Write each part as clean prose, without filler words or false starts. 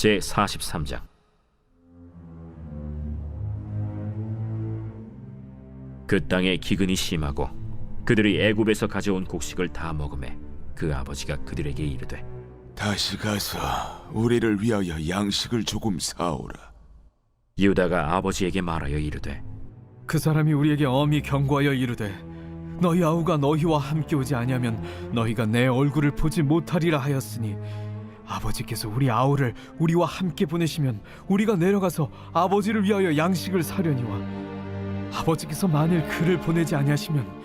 제43장. 그 땅에 기근이 심하고 그들이 애굽에서 가져온 곡식을 다 먹음에 그 아버지가 그들에게 이르되, 다시 가서 우리를 위하여 양식을 조금 사오라. 유다가 아버지에게 말하여 이르되, 그 사람이 우리에게 엄히 경고하여 이르되 너희 아우가 너희와 함께 오지 아니하면 너희가 내 얼굴을 보지 못하리라 하였으니 아버지께서 우리 아우를 우리와 함께 보내시면 우리가 내려가서 아버지를 위하여 양식을 사려니와 아버지께서 만일 그를 보내지 아니하시면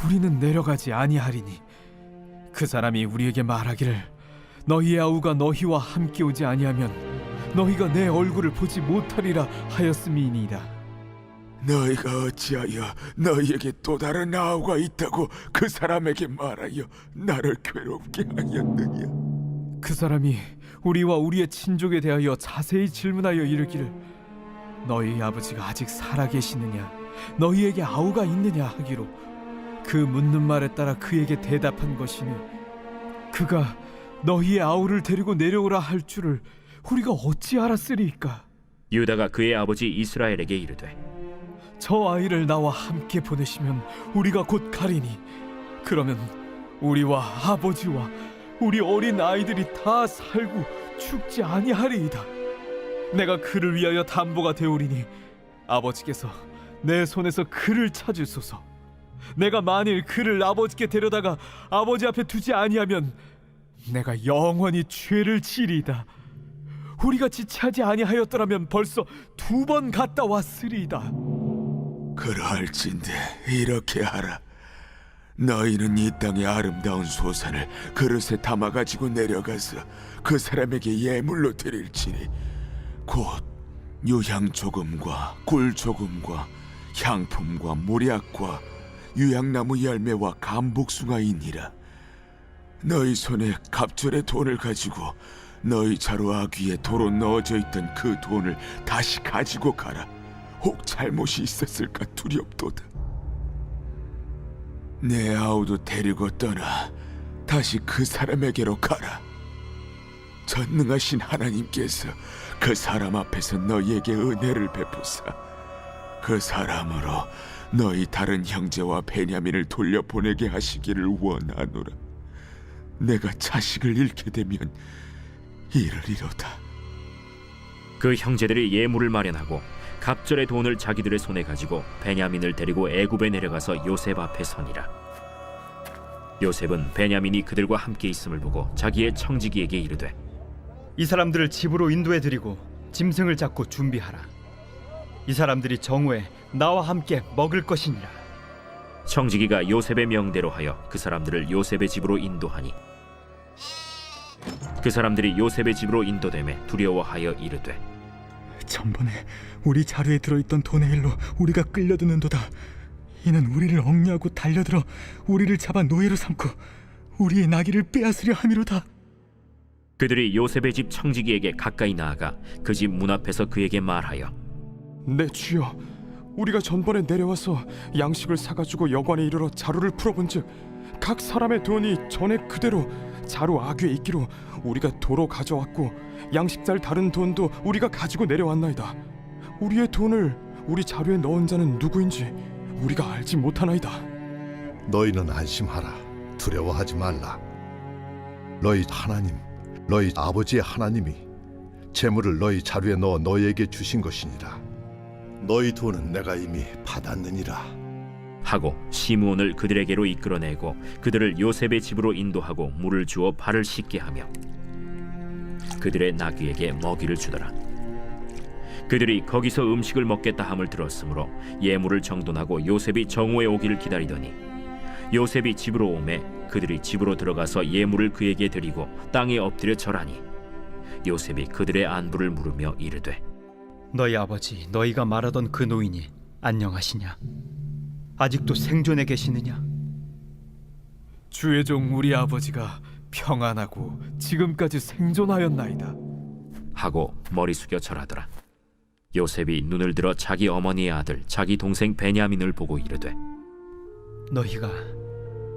우리는 내려가지 아니하리니 그 사람이 우리에게 말하기를 너희의 아우가 너희와 함께 오지 아니하면 너희가 내 얼굴을 보지 못하리라 하였음이니이다. 너희가 어찌하여 너희에게 또 다른 아우가 있다고 그 사람에게 말하여 나를 괴롭게 하였느냐? 그 사람이 우리와 우리의 친족에 대하여 자세히 질문하여 이르기를 너희 아버지가 아직 살아계시느냐 너희에게 아우가 있느냐 하기로 그 묻는 말에 따라 그에게 대답한 것이니 그가 너희의 아우를 데리고 내려오라 할 줄을 우리가 어찌 알았으리이까? 유다가 그의 아버지 이스라엘에게 이르되, 저 아이를 나와 함께 보내시면 우리가 곧 가리니 그러면 우리와 아버지와 우리 어린 아이들이 다 살고 죽지 아니하리이다. 내가 그를 위하여 담보가 되오리니 아버지께서 내 손에서 그를 찾으소서. 내가 만일 그를 아버지께 데려다가 아버지 앞에 두지 아니하면 내가 영원히 죄를 지리이다. 우리가 지체하지 아니하였더라면 벌써 2번 갔다 왔으리이다. 그러할진대 이렇게 하라. 너희는 이 땅의 아름다운 소산을 그릇에 담아가지고 내려가서 그 사람에게 예물로 드릴지니 곧 유향 조금과 꿀 조금과 향품과 몰약과 유향나무 열매와 감복숭아이니라. 너희 손에 갑절의 돈을 가지고 너희 자루 아귀에 도로 넣어져 있던 그 돈을 다시 가지고 가라. 혹 잘못이 있었을까 두렵도다. 내 아우도 데리고 떠나 다시 그 사람에게로 가라. 전능하신 하나님께서 그 사람 앞에서 너희에게 은혜를 베푸사 그 사람으로 너희 다른 형제와 베냐민을 돌려보내게 하시기를 원하노라. 내가 자식을 잃게 되면 이르리로다. 그 형제들이 예물을 마련하고 갑절의 돈을 자기들의 손에 가지고 베냐민을 데리고 애굽에 내려가서 요셉 앞에 서니라. 요셉은 베냐민이 그들과 함께 있음을 보고 자기의 청지기에게 이르되, 이 사람들을 집으로 인도해 드리고 짐승을 잡고 준비하라. 이 사람들이 정오에 나와 함께 먹을 것이니라. 청지기가 요셉의 명대로 하여 그 사람들을 요셉의 집으로 인도하니 그 사람들이 요셉의 집으로 인도되매 두려워하여 이르되, 전번에 우리 자루에 들어있던 돈의 일로 우리가 끌려드는도다. 이는 우리를 억류하고 달려들어 우리를 잡아 노예로 삼고 우리의 나귀를 빼앗으려 함이로다. 그들이 요셉의 집 청지기에게 가까이 나아가 그 집 문 앞에서 그에게 말하여, 네 주여, 우리가 전번에 내려와서 양식을 사가지고 여관에 이르러 자루를 풀어본즉 각 사람의 돈이 전에 그대로 자루 아귀에 있기로 우리가 도로 가져왔고 양식살 다른 돈도 우리가 가지고 내려왔나이다. 우리의 돈을 우리 자루에 넣은 자는 누구인지 우리가 알지 못하나이다. 너희는 안심하라. 두려워하지 말라. 너희 하나님, 너희 아버지의 하나님이 재물을 너희 자루에 넣어 너희에게 주신 것이니라. 너희 돈은 내가 이미 받았느니라 하고 시므온을 그들에게로 이끌어내고 그들을 요셉의 집으로 인도하고 물을 주어 발을 씻게 하며 그들의 나귀에게 먹이를 주더라. 그들이 거기서 음식을 먹겠다 함을 들었으므로 예물을 정돈하고 요셉이 정오에 오기를 기다리더니 요셉이 집으로 오매 그들이 집으로 들어가서 예물을 그에게 드리고 땅에 엎드려 절하니 요셉이 그들의 안부를 물으며 이르되, 너희 아버지 너희가 말하던 그 노인이 안녕하시냐? 아직도 생존해 계시느냐? 주의 종 우리 아버지가 평안하고 지금까지 생존하였나이다. 하고 머리 숙여 절하더라. 요셉이 눈을 들어 자기 어머니의 아들 자기 동생 베냐민을 보고 이르되, 너희가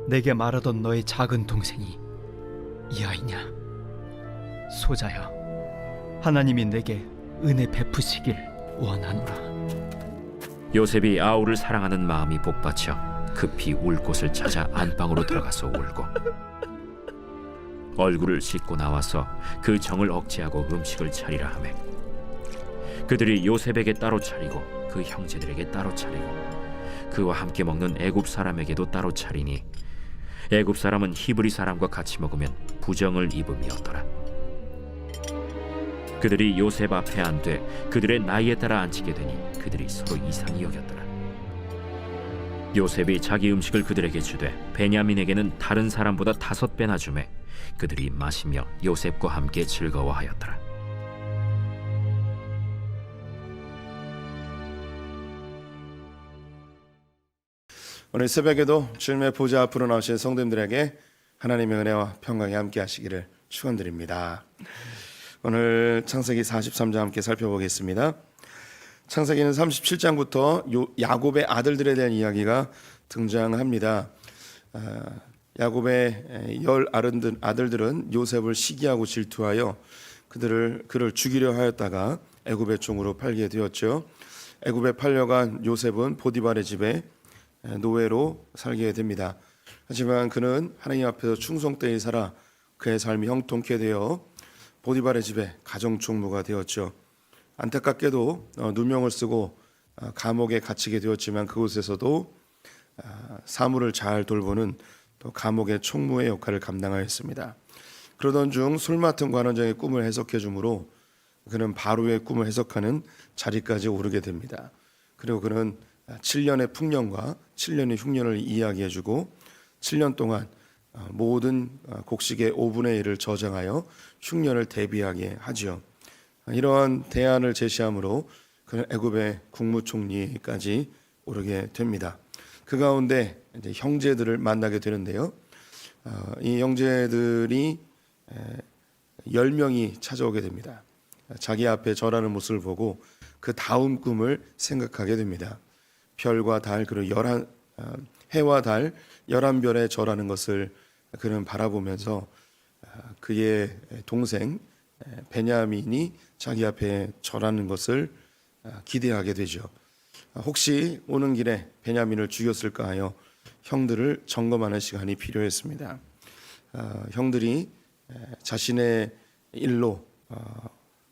내게 말하던 너의 작은 동생이 이 아이냐? 소자여, 하나님이 내게 은혜 베푸시길 원하노라. 요셉이 아우를 사랑하는 마음이 복받쳐 급히 울 곳을 찾아 안방으로 들어가서 울고 얼굴을 씻고 나와서 그 정을 억제하고 음식을 차리라 하매 그들이 요셉에게 따로 차리고 그 형제들에게 따로 차리고 그와 함께 먹는 애굽 사람에게도 따로 차리니 애굽 사람은 히브리 사람과 같이 먹으면 부정을 입음이었더라. 그들이 요셉 앞에 앉되 그들의 나이에 따라 앉히게 되니 그들이 서로 이상히 여겼더라. 요셉이 자기 음식을 그들에게 주되 베냐민에게는 다른 사람보다 5배나 주매 그들이 마시며 요셉과 함께 즐거워하였더라. 오늘 새벽에도 주님의 보좌 앞으로 나오신 성도님들에게 하나님의 은혜와 평강이 함께 하시기를 축원드립니다. 오늘 창세기 43장 함께 살펴보겠습니다. 창세기는 37장부터 야곱의 아들들에 대한 이야기가 등장합니다. 야곱의 10 아들들은 요셉을 시기하고 질투하여 그를 죽이려 하였다가 애굽의 종으로 팔게 되었죠. 애굽에 팔려간 요셉은 보디발의 집에 노예로 살게 됩니다. 하지만 그는 하나님 앞에서 충성되이 살아 그의 삶이 형통케 되어 보디발의 집에 가정총무가 되었죠. 안타깝게도 누명을 쓰고 감옥에 갇히게 되었지만 그곳에서도 사물을 잘 돌보는 또 감옥의 총무의 역할을 감당하였습니다. 그러던 중 술 맡은 관원장의 꿈을 해석해 주므로 그는 바로의 꿈을 해석하는 자리까지 오르게 됩니다. 그리고 그는 7년의 풍년과 7년의 흉년을 이야기해 주고 7년 동안 모든 곡식의 5분의 1을 저장하여 흉년을 대비하게 하지요. 이러한 대안을 제시함으로 그는 애굽의 국무총리까지 오르게 됩니다. 그 가운데 이제 형제들을 만나게 되는데요. 이 형제들이 10명이 찾아오게 됩니다. 자기 앞에 절하는 모습을 보고 그 다음 꿈을 생각하게 됩니다. 별과 달 그리고 해와 달 11별에 절하는 것을 그는 바라보면서 그의 동생 베냐민이 자기 앞에 절하는 것을 기대하게 되죠. 혹시 오는 길에 베냐민을 죽였을까 하여 형들을 점검하는 시간이 필요했습니다. 형들이 자신의 일로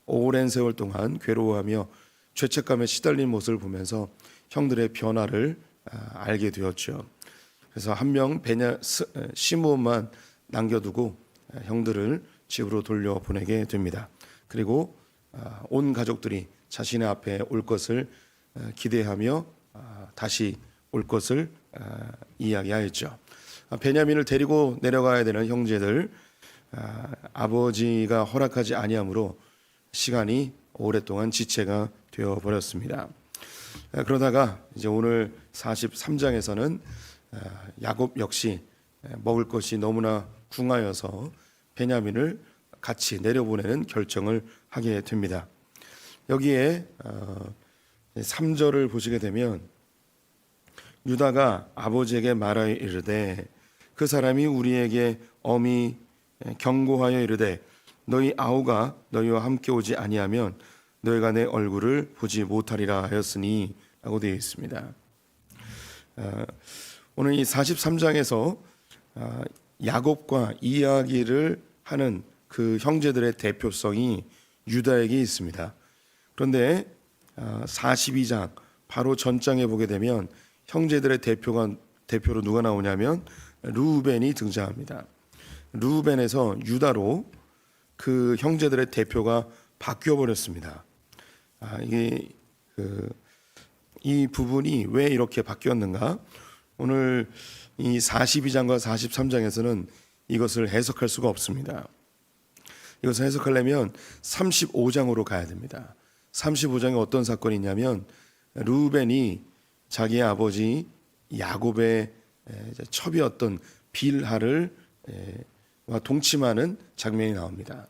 오랜 세월 동안 괴로워하며 죄책감에 시달린 모습을 보면서 형들의 변화를 알게 되었죠. 그래서 한 명 시므온만 남겨두고 형들을 집으로 돌려보내게 됩니다. 그리고 온 가족들이 자신의 앞에 올 것을 기대하며 다시 올 것을 이야기하였죠. 베냐민을 데리고 내려가야 되는 형제들 아버지가 허락하지 아니하므로 시간이 오랫동안 지체가 되어 버렸습니다. 그러다가 이제 오늘 43장에서는 야곱 역시 먹을 것이 너무나 궁하여서 베냐민을 같이 내려보내는 결정을 하게 됩니다. 여기에 3절을 보시게 되면 유다가 아버지에게 말하여 이르되 그 사람이 우리에게 엄히 경고하여 이르되 너희 아우가 너희와 함께 오지 아니하면 너희가 내 얼굴을 보지 못하리라 하였으니 라고 되어 있습니다. 오늘 이 43장에서 야곱과 이야기를 하는 그 형제들의 대표성이 유다에게 있습니다. 그런데 42장 바로 전장에 보게 되면 형제들의 대표로 누가 나오냐면 르우벤이 등장합니다. 르우벤에서 유다로 그 형제들의 대표가 바뀌어 버렸습니다. 이 부분이 왜 이렇게 바뀌었는가? 오늘 이 42장과 43장에서는 이것을 해석할 수가 없습니다. 이것을 해석하려면 35장으로 가야 됩니다. 35장에 어떤 사건이 있냐면 르우벤이 자기의 아버지 야곱의 첩이었던 빌하를 동침하는 장면이 나옵니다.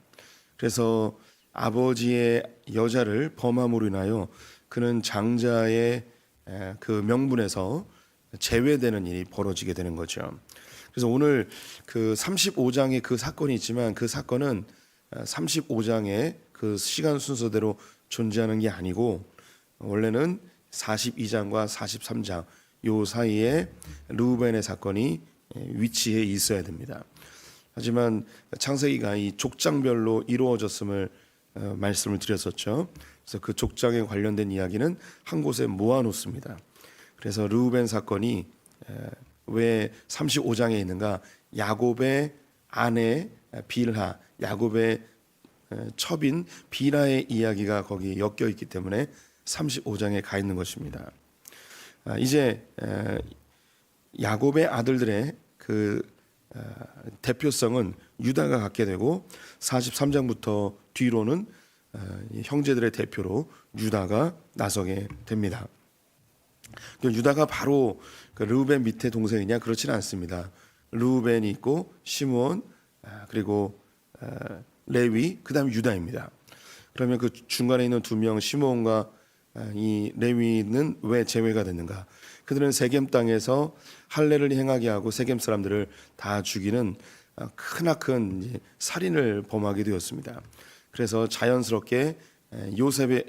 그래서 아버지의 여자를 범함으로 인하여 그는 장자의 그 명분에서 제외되는 일이 벌어지게 되는 거죠. 그래서 오늘 그 35장에 그 사건이 있지만 그 사건은 35장의 그 시간 순서대로 존재하는 게 아니고 원래는 42장과 43장 요 사이에 르우벤의 사건이 위치해 있어야 됩니다. 하지만 창세기가 이 족장별로 이루어졌음을 말씀을 드렸었죠. 그래서 그 족장에 관련된 이야기는 한 곳에 모아놓습니다. 그래서 르우벤 사건이 왜 35장에 있는가? 야곱의 아내 빌하, 야곱의 첩인 빌하의 이야기가 거기에 엮여 있기 때문에 35장에 가 있는 것입니다. 이제 야곱의 아들들의 그 대표성은 유다가 갖게 되고 43장부터 뒤로는 형제들의 대표로 유다가 나서게 됩니다. 유다가 바로 그 르우벤 밑에 동생이냐? 그렇지는 않습니다. 르우벤이 있고 시므온 그리고 레위 그다음 유다입니다. 그러면 그 중간에 있는 두 명 시므온과 이 레위는 왜 제외가 됐는가? 그들은 세겜 땅에서 할례를 행하게 하고 세겜 사람들을 다 죽이는 크나큰 살인을 범하게 되었습니다. 그래서 자연스럽게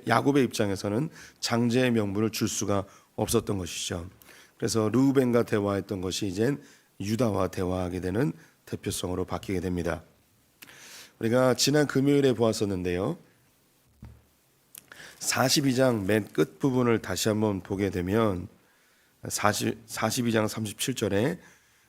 야곱의 입장에서는 장제의 명분을 줄 수가 없었던 것이죠. 그래서 르우벤과 대화했던 것이 이젠 유다와 대화하게 되는 대표성으로 바뀌게 됩니다. 우리가 지난 금요일에 보았었는데요. 42장 맨 끝 부분을 다시 한번 보게 되면 42장 37절에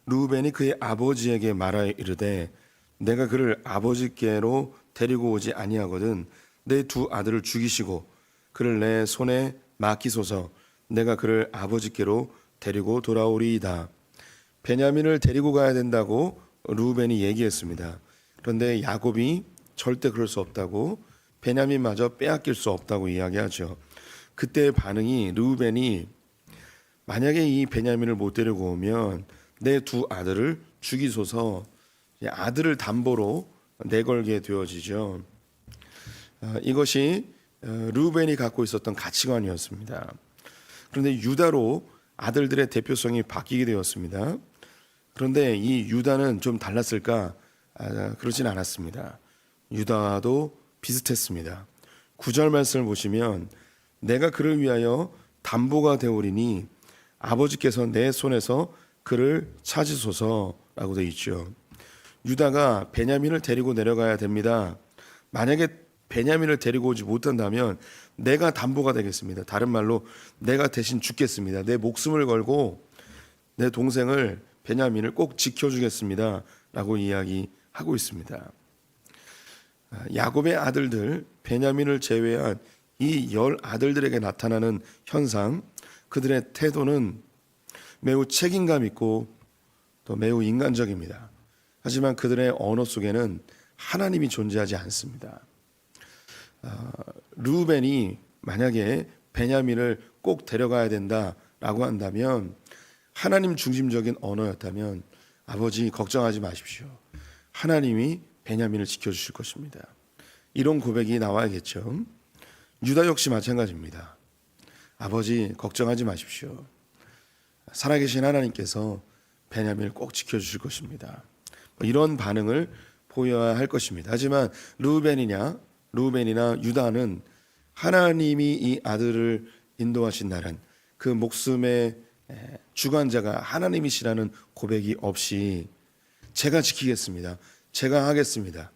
르우벤이 그의 아버지에게 말하여 이르되 내가 그를 아버지께로 데리고 오지 아니하거든 내 두 아들을 죽이시고 그를 내 손에 맡기소서 내가 그를 아버지께로 데리고 돌아오리이다. 베냐민을 데리고 가야 된다고 르우벤이 얘기했습니다. 그런데 야곱이 절대 그럴 수 없다고 베냐민마저 빼앗길 수 없다고 이야기하죠. 그때의 반응이 르우벤이 만약에 이 베냐민을 못 데리고 오면 내 두 아들을 죽이소서 아들을 담보로 내걸게 되어지죠. 이것이 르우벤이 갖고 있었던 가치관이었습니다. 그런데 유다로 아들들의 대표성이 바뀌게 되었습니다. 그런데 이 유다는 좀 달랐을까? 그러진 않았습니다. 유다도 비슷했습니다. 9절 말씀을 보시면 내가 그를 위하여 담보가 되오리니 아버지께서 내 손에서 그를 찾으소서라고 되어 있죠. 유다가 베냐민을 데리고 내려가야 됩니다. 만약에 베냐민을 데리고 오지 못한다면 내가 담보가 되겠습니다. 다른 말로 내가 대신 죽겠습니다. 내 목숨을 걸고 내 동생을 베냐민을 꼭 지켜주겠습니다. 라고 이야기하고 있습니다. 야곱의 아들들 베냐민을 제외한 이 10아들들에게 나타나는 현상, 그들의 태도는 매우 책임감 있고 또 매우 인간적입니다. 하지만 그들의 언어 속에는 하나님이 존재하지 않습니다. 르우벤이 만약에 베냐민을 꼭 데려가야 된다라고 한다면 하나님 중심적인 언어였다면 아버지 걱정하지 마십시오. 하나님이 베냐민을 지켜주실 것입니다. 이런 고백이 나와야겠죠. 유다 역시 마찬가지입니다. 아버지 걱정하지 마십시오. 살아계신 하나님께서 베냐민을 꼭 지켜주실 것입니다. 이런 반응을 보여야 할 것입니다. 하지만 르우벤이나 유다는 하나님이 이 아들을 인도하신다는 그 목숨의 주관자가 하나님이시라는 고백이 없이 제가 지키겠습니다. 제가 하겠습니다.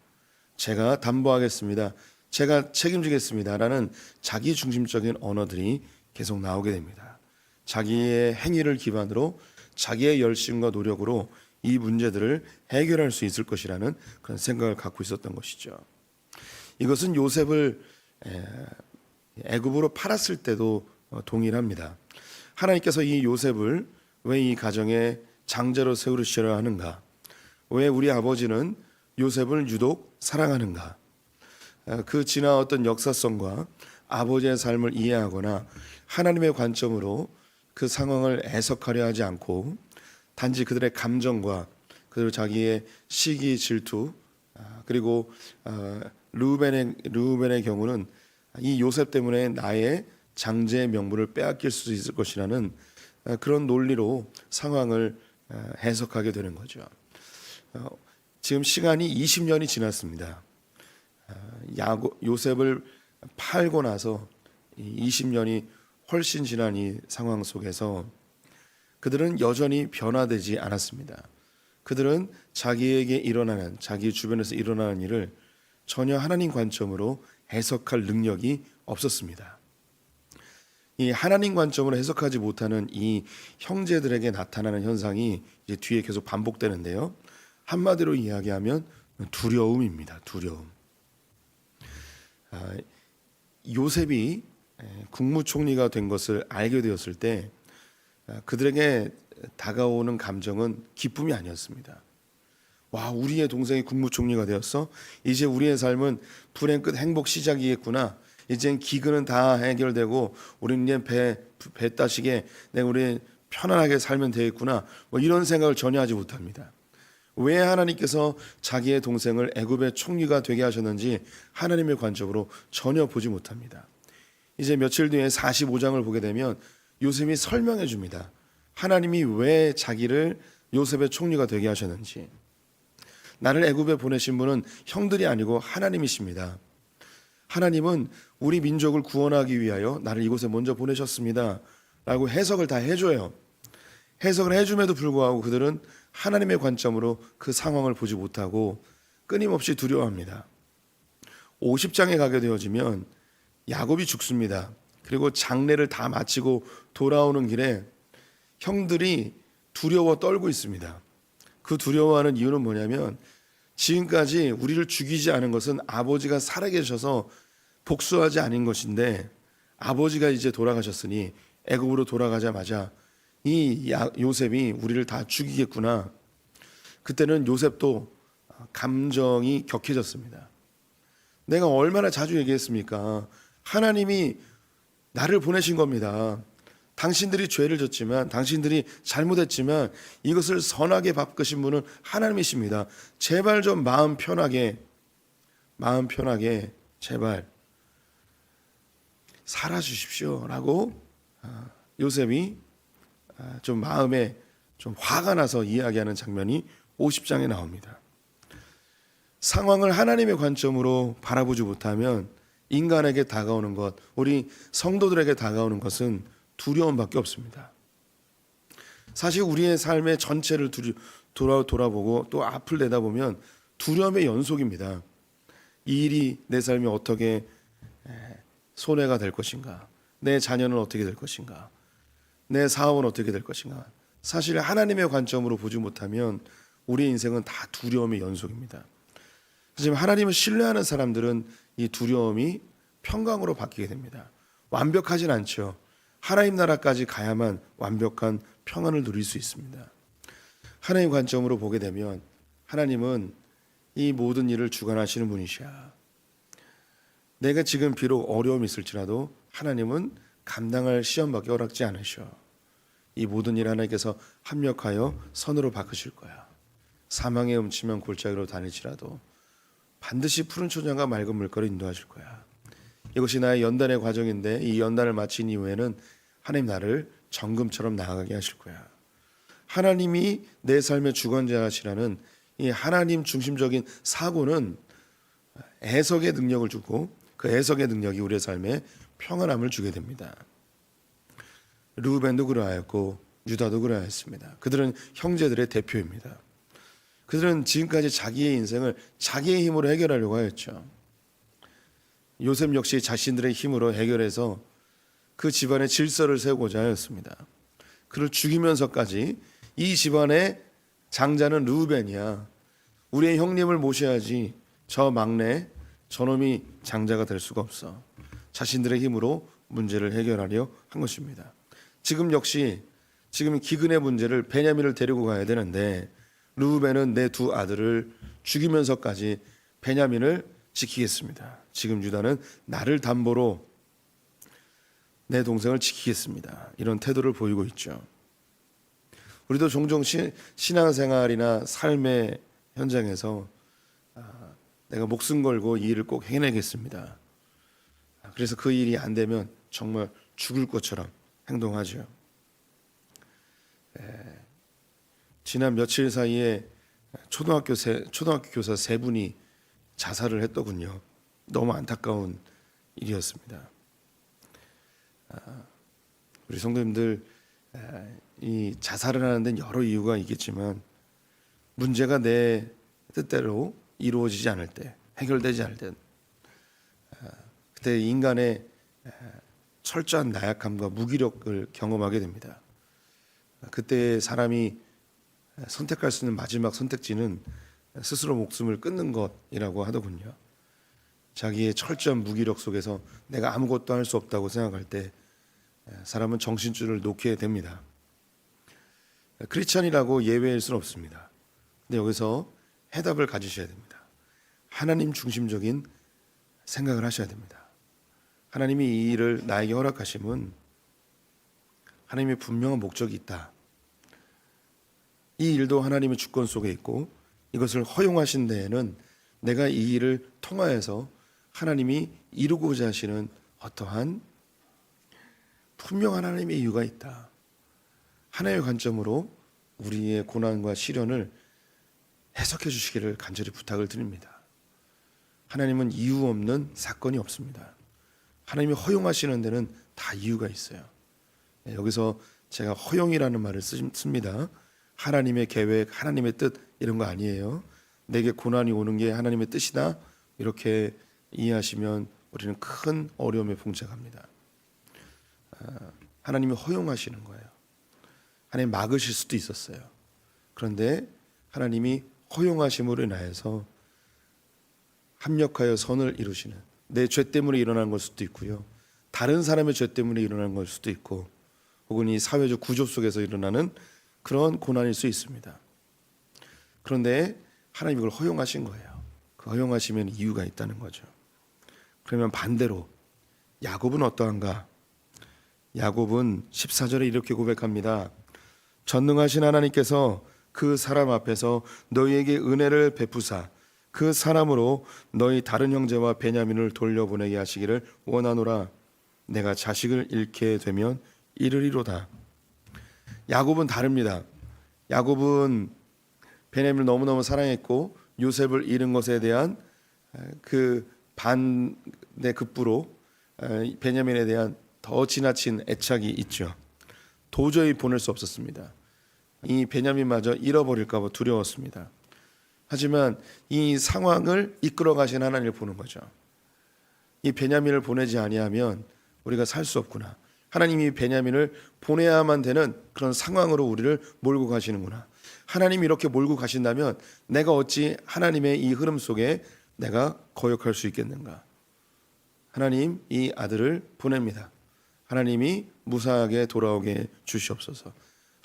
제가 담보하겠습니다. 제가 책임지겠습니다라는 자기 중심적인 언어들이 계속 나오게 됩니다. 자기의 행위를 기반으로 자기의 열심과 노력으로 이 문제들을 해결할 수 있을 것이라는 그런 생각을 갖고 있었던 것이죠. 이것은 요셉을 애굽으로 팔았을 때도 동일합니다. 하나님께서 이 요셉을 왜 이 가정에 장자로 세우시려 하는가? 왜 우리 아버지는 요셉을 유독 사랑하는가? 그 지나왔던 역사성과 아버지의 삶을 이해하거나 하나님의 관점으로 그 상황을 해석하려 하지 않고 단지 그들의 감정과 그들 자기의 시기 질투 그리고 르우벤의 경우는 이 요셉 때문에 나의 장제의 명분을 빼앗길 수 있을 것이라는 그런 논리로 상황을 해석하게 되는 거죠. 지금 시간이 20년이 지났습니다. 요셉을 팔고 나서 20년이 훨씬 지난 이 상황 속에서 그들은 여전히 변화되지 않았습니다. 그들은 자기에게 일어나는, 자기 주변에서 일어나는 일을 전혀 하나님 관점으로 해석할 능력이 없었습니다. 이 하나님 관점으로 해석하지 못하는 이 형제들에게 나타나는 현상이 이제 뒤에 계속 반복되는데요. 한마디로 이야기하면 두려움입니다. 두려움. 요셉이 국무총리가 된 것을 알게 되었을 때 그들에게 다가오는 감정은 기쁨이 아니었습니다. 와, 우리의 동생이 국무총리가 되었어? 이제 우리의 삶은 불행 끝 행복 시작이겠구나. 이젠 기근은 다 해결되고 우리는 이제 배 따시게 우리 편안하게 살면 되겠구나. 뭐 이런 생각을 전혀 하지 못합니다. 왜 하나님께서 자기의 동생을 애굽의 총리가 되게 하셨는지 하나님의 관점으로 전혀 보지 못합니다. 이제 며칠 뒤에 45장을 보게 되면 요셉이 설명해 줍니다. 하나님이 왜 자기를 요셉의 총리가 되게 하셨는지. 나를 애굽에 보내신 분은 형들이 아니고 하나님이십니다. 하나님은 우리 민족을 구원하기 위하여 나를 이곳에 먼저 보내셨습니다 라고 해석을 다 해줘요. 해석을 해줌에도 불구하고 그들은 하나님의 관점으로 그 상황을 보지 못하고 끊임없이 두려워합니다. 50장에 가게 되어지면 야곱이 죽습니다. 그리고 장례를 다 마치고 돌아오는 길에 형들이 두려워 떨고 있습니다. 그 두려워하는 이유는 뭐냐면 지금까지 우리를 죽이지 않은 것은 아버지가 살아계셔서 복수하지 않은 것인데 아버지가 이제 돌아가셨으니 애굽으로 돌아가자마자 이 요셉이 우리를 다 죽이겠구나. 그때는 요셉도 감정이 격해졌습니다. 내가 얼마나 자주 얘기했습니까? 하나님이 나를 보내신 겁니다. 당신들이 죄를 졌지만, 당신들이 잘못했지만 이것을 선하게 바꾸신 분은 하나님이십니다. 제발 좀 마음 편하게 제발 살아주십시오라고 요셉이 좀 마음에 좀 화가 나서 이야기하는 장면이 50장에 나옵니다. 상황을 하나님의 관점으로 바라보지 못하면 인간에게 다가오는 것, 우리 성도들에게 다가오는 것은 두려움밖에 없습니다. 사실 우리의 삶의 전체를 돌아보고 또 앞을 내다보면 두려움의 연속입니다. 이 일이 내 삶에 어떻게 손해가 될 것인가, 내 자녀는 어떻게 될 것인가, 내 사업은 어떻게 될 것인가. 사실 하나님의 관점으로 보지 못하면 우리 인생은 다 두려움의 연속입니다. 하지만 하나님을 신뢰하는 사람들은 이 두려움이 평강으로 바뀌게 됩니다. 완벽하진 않죠. 하나님 나라까지 가야만 완벽한 평안을 누릴 수 있습니다. 하나님 관점으로 보게 되면 하나님은 이 모든 일을 주관하시는 분이시야. 내가 지금 비록 어려움이 있을지라도 하나님은 감당할 시험밖에 허락지 않으셔. 이 모든 일 하나님께서 합력하여 선으로 바꾸실 거야. 사망에 훔치면 골짜기로 다닐지라도 반드시 푸른 초장과 맑은 물가로 인도하실 거야. 이것이 나의 연단의 과정인데 이 연단을 마친 이후에는 하나님 나를 정금처럼 나아가게 하실 거야. 하나님이 내 삶의 주관자시라는 이 하나님 중심적인 사고는 해석의 능력을 주고 그 해석의 능력이 우리의 삶에 평안함을 주게 됩니다. 르우벤도 그러하였고 유다도 그러하였습니다. 그들은 형제들의 대표입니다. 그들은 지금까지 자기의 인생을 자기의 힘으로 해결하려고 하였죠. 요셉 역시 자신들의 힘으로 해결해서 그 집안의 질서를 세우고자 하였습니다. 그를 죽이면서까지 이 집안의 장자는 르우벤이야. 우리의 형님을 모셔야지. 저 막내 저놈이 장자가 될 수가 없어. 자신들의 힘으로 문제를 해결하려 한 것입니다. 지금 역시 지금 기근의 문제를 베냐민을 데리고 가야 되는데 르우벤은 내 두 아들을 죽이면서까지 베냐민을 지키겠습니다. 지금 유다는 나를 담보로 내 동생을 지키겠습니다. 이런 태도를 보이고 있죠. 우리도 종종 신앙생활이나 삶의 현장에서 내가 목숨 걸고 이 일을 꼭 해내겠습니다. 그래서 그 일이 안 되면 정말 죽을 것처럼 행동하죠. 지난 며칠 사이에 초등학교 교사 세 분이 자살을 했더군요. 너무 안타까운 일이었습니다. 우리 성도님들, 이 자살을 하는 데는 여러 이유가 있겠지만 문제가 내 뜻대로 이루어지지 않을 때, 해결되지 않을 때, 그때 인간의 철저한 나약함과 무기력을 경험하게 됩니다. 그때 사람이 선택할 수 있는 마지막 선택지는 스스로 목숨을 끊는 것이라고 하더군요. 자기의 철저한 무기력 속에서 내가 아무것도 할 수 없다고 생각할 때 사람은 정신줄을 놓게 됩니다. 크리스찬이라고 예외일 수는 없습니다. 근데 여기서 해답을 가지셔야 됩니다. 하나님 중심적인 생각을 하셔야 됩니다. 하나님이 이 일을 나에게 허락하심은 하나님의 분명한 목적이 있다. 이 일도 하나님의 주권 속에 있고 이것을 허용하신 데에는 내가 이 일을 통하여서 하나님이 이루고자 하시는 어떠한 분명한 하나님의 이유가 있다. 하나님의 관점으로 우리의 고난과 시련을 해석해 주시기를 간절히 부탁을 드립니다. 하나님은 이유 없는 사건이 없습니다. 하나님이 허용하시는 데는 다 이유가 있어요. 여기서 제가 허용이라는 말을 씁니다. 하나님의 계획, 하나님의 뜻 이런 거 아니에요. 내게 고난이 오는 게 하나님의 뜻이다 이렇게 이해하시면 우리는 큰 어려움에 봉착합니다. 하나님이 허용하시는 거예요. 하나님 막으실 수도 있었어요. 그런데 하나님이 허용하심으로 인하여서 합력하여 선을 이루시는, 내 죄 때문에 일어나는 걸 수도 있고요, 다른 사람의 죄 때문에 일어나는 걸 수도 있고, 혹은 이 사회적 구조 속에서 일어나는 그런 고난일 수 있습니다. 그런데 하나님이 그걸 허용하신 거예요. 그 허용하시면 이유가 있다는 거죠. 그러면 반대로 야곱은 어떠한가? 야곱은 14절에 이렇게 고백합니다. 전능하신 하나님께서 그 사람 앞에서 너희에게 은혜를 베푸사 그 사람으로 너희 다른 형제와 베냐민을 돌려보내게 하시기를 원하노라. 내가 자식을 잃게 되면 이르리로다. 야곱은 다릅니다. 야곱은 베냐민을 너무너무 사랑했고 요셉을 잃은 것에 대한 그 반대 급부로 베냐민에 대한 더 지나친 애착이 있죠. 도저히 보낼 수 없었습니다. 이 베냐민마저 잃어버릴까 봐 두려웠습니다. 하지만 이 상황을 이끌어 가신 하나님을 보는 거죠. 이 베냐민을 보내지 아니하면 우리가 살 수 없구나. 하나님이 베냐민을 보내야만 되는 그런 상황으로 우리를 몰고 가시는구나. 하나님이 이렇게 몰고 가신다면 내가 어찌 하나님의 이 흐름 속에 내가 거역할 수 있겠는가. 하나님 이 아들을 보냅니다. 하나님이 무사하게 돌아오게 주시옵소서.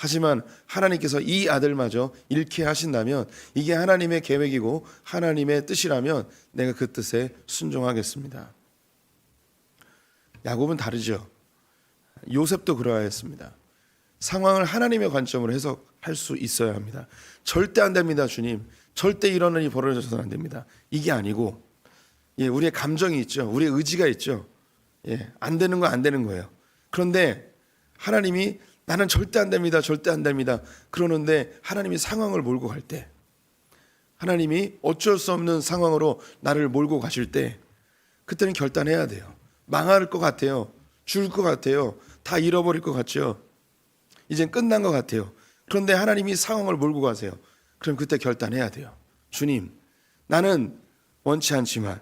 하지만 하나님께서 이 아들마저 잃게 하신다면 이게 하나님의 계획이고 하나님의 뜻이라면 내가 그 뜻에 순종하겠습니다. 야곱은 다르죠. 요셉도 그러하였습니다. 상황을 하나님의 관점으로 해석할 수 있어야 합니다. 절대 안 됩니다, 주님. 절대 이런 일이 벌어져서는 안 됩니다. 이게 아니고 우리의 감정이 있죠. 우리의 의지가 있죠. 안 되는 거 안 되는 거예요. 그런데 하나님이 나는 절대 안 됩니다. 절대 안 됩니다. 그러는데 하나님이 상황을 몰고 갈 때, 하나님이 어쩔 수 없는 상황으로 나를 몰고 가실 때 그때는 결단해야 돼요. 망할 것 같아요. 죽을 것 같아요. 다 잃어버릴 것 같죠. 이젠 끝난 것 같아요. 그런데 하나님이 상황을 몰고 가세요. 그럼 그때 결단해야 돼요. 주님, 나는 원치 않지만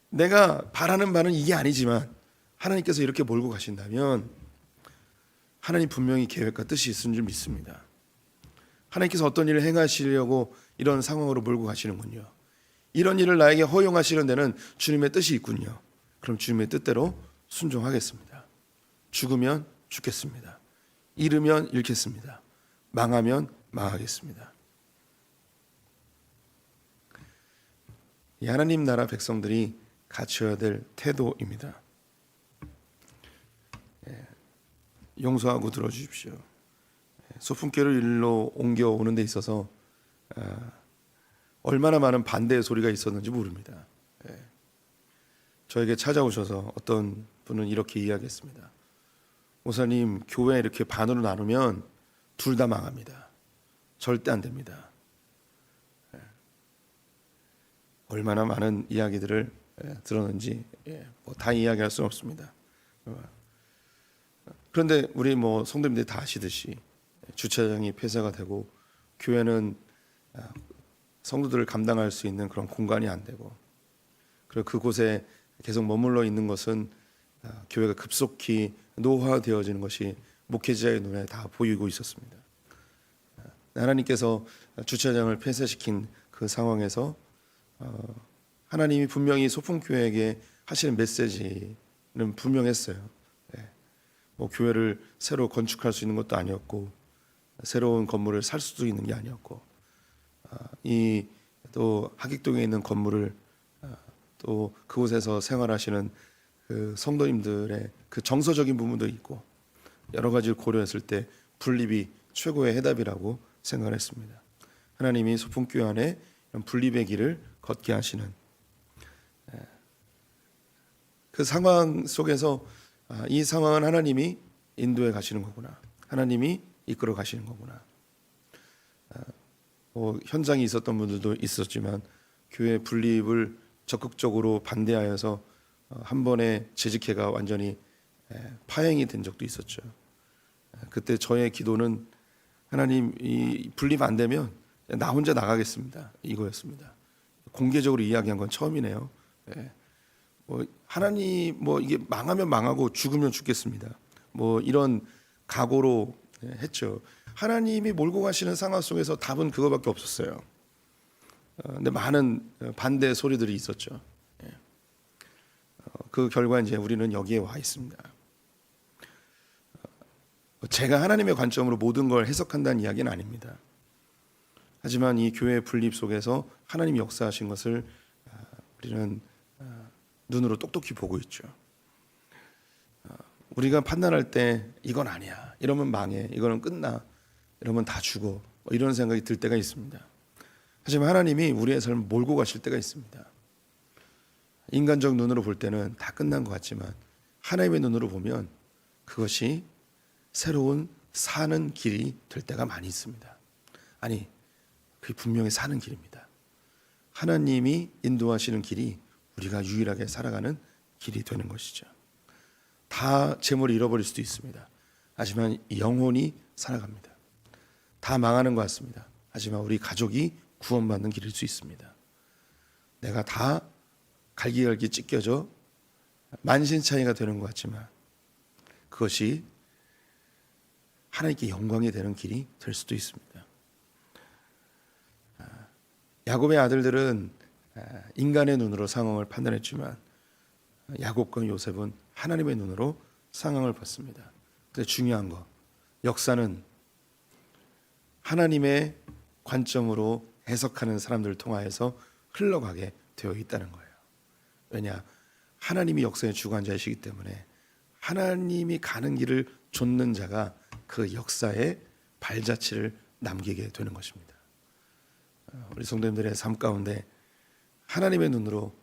내가 바라는 바는 이게 아니지만 하나님께서 이렇게 몰고 가신다면 하나님 분명히 계획과 뜻이 있는 줄 믿습니다. 하나님께서 어떤 일을 행하시려고 이런 상황으로 몰고 가시는군요. 이런 일을 나에게 허용하시는 데는 주님의 뜻이 있군요. 그럼 주님의 뜻대로 순종하겠습니다. 죽으면 죽겠습니다. 잃으면 잃겠습니다. 망하면 망하겠습니다. 이 하나님 나라 백성들이 갖춰야 될 태도입니다. 용서하고 들어주십시오. 소풍교를 일로 옮겨오는 데 있어서 얼마나 많은 반대의 소리가 있었는지 모릅니다. 저에게 찾아오셔서 어떤 분은 이렇게 이야기했습니다. 목사님, 교회 이렇게 반으로 나누면 둘 다 망합니다. 절대 안 됩니다. 얼마나 많은 이야기들을 들었는지 뭐다 이야기할 수는 없습니다. 그런데 우리 뭐 성도님들이 다 아시듯이 주차장이 폐쇄가 되고 교회는 성도들을 감당할 수 있는 그런 공간이 안 되고, 그리고 그곳에 계속 머물러 있는 것은 교회가 급속히 노화되어지는 것이 목회자의 눈에 다 보이고 있었습니다. 하나님께서 주차장을 폐쇄시킨 그 상황에서 하나님이 분명히 소풍교회에게 하시는 메시지는 분명했어요. 뭐 교회를 새로 건축할 수 있는 것도 아니었고, 새로운 건물을 살 수도 있는 게 아니었고, 이 또 하객동에 있는 건물을 또 그곳에서 생활하시는 그 성도님들의 그 정서적인 부분도 있고, 여러 가지를 고려했을 때 분립이 최고의 해답이라고 생각을 했습니다. 하나님이 소풍교회 안에 이런 분립의 길을 걷게 하시는 그 상황 속에서 이 상황은 하나님이 인도해 가시는 거구나, 하나님이 이끌어 가시는 거구나. 뭐 현장에 있었던 분들도 있었지만 교회 분립을 적극적으로 반대하여서 한 번에 재직회가 완전히 파행이 된 적도 있었죠. 그때 저의 기도는 하나님, 이 분립 안 되면 나 혼자 나가겠습니다, 이거였습니다. 공개적으로 이야기한 건 처음이네요. 뭐 하나님, 뭐 이게 망하면 망하고 죽으면 죽겠습니다, 뭐 이런 각오로 했죠. 하나님이 몰고 가시는 상황 속에서 답은 그거밖에 없었어요. 근데 많은 반대 소리들이 있었죠. 그 결과 이제 우리는 여기에 와 있습니다. 제가 하나님의 관점으로 모든 걸 해석한다는 이야기는 아닙니다. 하지만 이 교회 분립 속에서 하나님이 역사하신 것을 우리는 눈으로 똑똑히 보고 있죠. 우리가 판단할 때 이건 아니야, 이러면 망해, 이거는 끝나, 이러면 다 죽어, 뭐 이런 생각이 들 때가 있습니다. 하지만 하나님이 우리의 삶을 몰고 가실 때가 있습니다. 인간적 눈으로 볼 때는 다 끝난 것 같지만 하나님의 눈으로 보면 그것이 새로운 사는 길이 될 때가 많이 있습니다. 아니, 그게 분명히 사는 길입니다. 하나님이 인도하시는 길이 우리가 유일하게 살아가는 길이 되는 것이죠. 다 재물을 잃어버릴 수도 있습니다. 하지만 영혼이 살아갑니다. 다 망하는 것 같습니다. 하지만 우리 가족이 구원받는 길일 수 있습니다. 내가 다 갈기갈기 찢겨져 만신창이가 되는 것 같지만 그것이 하나님께 영광이 되는 길이 될 수도 있습니다. 야곱의 아들들은 인간의 눈으로 상황을 판단했지만 야곱과 요셉은 하나님의 눈으로 상황을 봤습니다. 근데 중요한 거, 역사는 하나님의 관점으로 해석하는 사람들을 통하여서 흘러가게 되어 있다는 거예요. 왜냐? 하나님이 역사의 주관자이시기 때문에 하나님이 가는 길을 좇는 자가 그 역사에 발자취를 남기게 되는 것입니다. 우리 성도님들의 삶 가운데 하나님의 눈으로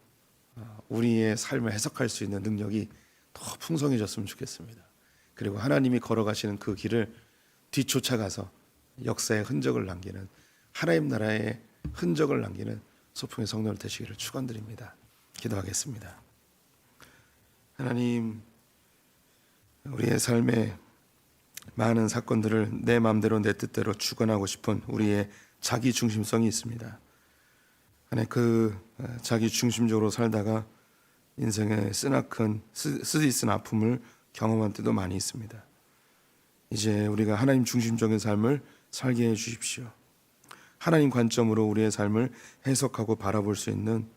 우리의 삶을 해석할 수 있는 능력이 더 풍성해졌으면 좋겠습니다. 그리고 하나님이 걸어가시는 그 길을 뒤쫓아가서 역사의 흔적을 남기는, 하나님 나라의 흔적을 남기는 소풍의 성도들 되시기를 축원드립니다. 기도하겠습니다. 하나님, 우리의 삶에 많은 사건들을 내 마음대로 내 뜻대로 주관하고 싶은 우리의 자기 중심성이 있습니다. 하나님, 그 자기 중심적으로 살다가 인생의 쓰디쓴 아픔을 경험한 때도 많이 있습니다. 이제 우리가 하나님 중심적인 삶을 살게 해 주십시오. 하나님 관점으로 우리의 삶을 해석하고 바라볼 수 있는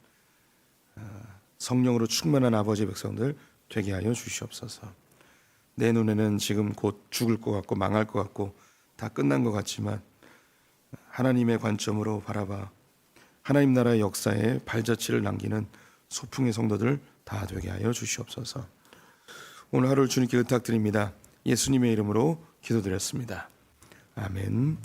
성령으로 충만한 아버지의 백성들 되게 하여 주시옵소서. 내 눈에는 지금 곧 죽을 것 같고 망할 것 같고 다 끝난 것 같지만 하나님의 관점으로 바라봐 하나님 나라의 역사에 발자취를 남기는 소풍의 성도들 다 되게 하여 주시옵소서. 오늘 하루를 주님께 의탁드립니다. 예수님의 이름으로 기도드렸습니다. 아멘.